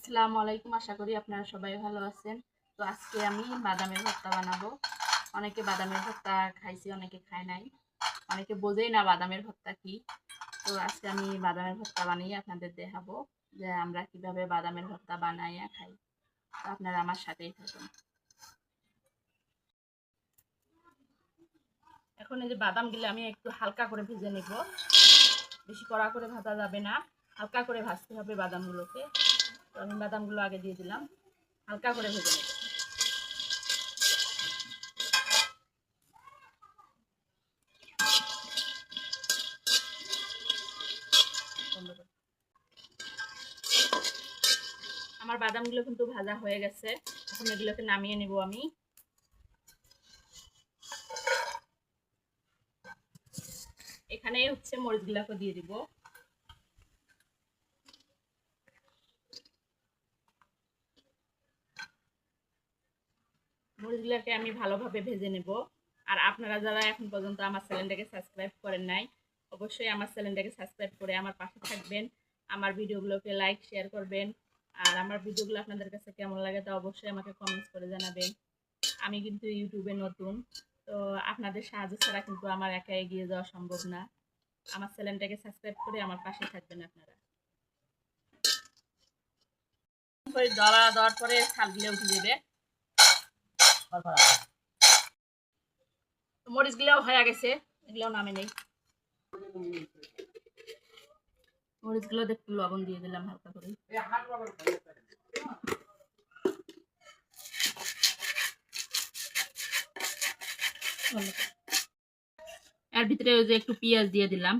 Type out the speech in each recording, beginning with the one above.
আসসালামু আলাইকুম। আশা করি আপনারা সবাই ভালো আছেন। তো আজকে আমি বাদামের ভর্তা বানাবো। অনেকে বাদামের ভর্তা খাইছি, অনেকে খায় নাই, অনেকে বোঝেই না বাদামের ভর্তা কি। তো আজকে আমি বাদামের ভর্তা বানিয়ে আপনাদের দেখাবো যে আমরা কিভাবে বাদামের ভর্তা বানাইয়া খাই। তো আপনারা আমার সাথেই থাকুন। এখন এই যে বাদামগুলো আমি একটু হালকা করে ভেজে নেব। বেশি কড়া করে ভাজা যাবে না, হালকা করে ভাজতে হবে বাদামগুলোকে। তো আমি বাদামগুলো আগে দিয়ে দিলাম, হালকা করে ভেজে নেব। আমার বাদামগুলো কিন্তু ভাজা হয়ে গেছে। এখন এগুলোকে নামিয়ে নেব আমি। এখানে হচ্ছে মরিচগুলোকে দিয়ে দিব। মরিচগুলোকে আমি ভালোভাবে ভেজে নেব। আর আপনারা যারা এখন পর্যন্ত আমার চ্যানেলটাকে সাবস্ক্রাইব করেন নাই, অবশ্যই আমার চ্যানেলটাকে সাবস্ক্রাইব করে আমার পাশে থাকবেন। আমার ভিডিওগুলোকে লাইক শেয়ার করবেন। আর আমার ভিডিওগুলো আপনাদের কাছে কেমন লাগে তা অবশ্যই আমাকে কমেন্টস করে জানাবেন। আমি কিন্তু ইউটিউবে নতুন, তো আপনাদের সাহায্য ছাড়া কিন্তু আমার একা এগিয়ে যাওয়া সম্ভব না। আমার চ্যানেলটাকে সাবস্ক্রাইব করে আমার পাশে থাকবেন আপনারা। দলা দেওয়ার পরে ছালগুলো উঠে দেবে। মরিচগুলোও হয়ে গেছে, এগুলোও নামে নেই। মরিচগুলো একটু লবণ দিয়ে দিলাম হালকা করে। এর ভিতরে ওই যে একটু পেঁয়াজ দিয়ে দিলাম।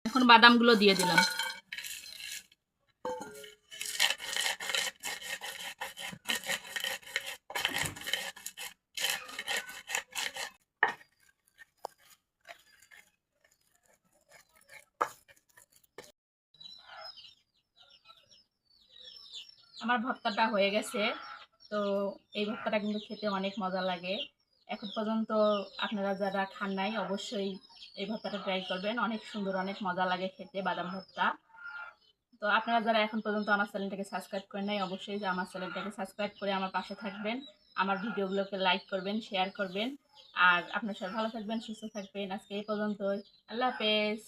এখন বাদামগুলো দিয়ে দিলাম। আমার ভর্তাটা হয়ে গেছে। তো এই ভর্তাটা কিন্তু খেতে অনেক মজা লাগে। এখন পর্যন্ত আপনারা যারা খান নাই অবশ্যই এই ভর্তাটা ট্রাই করবেন। অনেক সুন্দর, অনেক মজা লাগে খেতে বাদাম ভর্তা। তো আপনারা যারা এখন পর্যন্ত আমার চ্যানেলটাকে সাবস্ক্রাইব করেন নাই, অবশ্যই যে আমার চ্যানেলটাকে সাবস্ক্রাইব করে আমার পাশে থাকবেন। আমার ভিডিওগুলোকে লাইক করবেন, শেয়ার করবেন। আর আপনারা সবাই ভালো থাকবেন, সুস্থ থাকবেন। আজকে এই পর্যন্তই। আল্লাহ হাফেজ।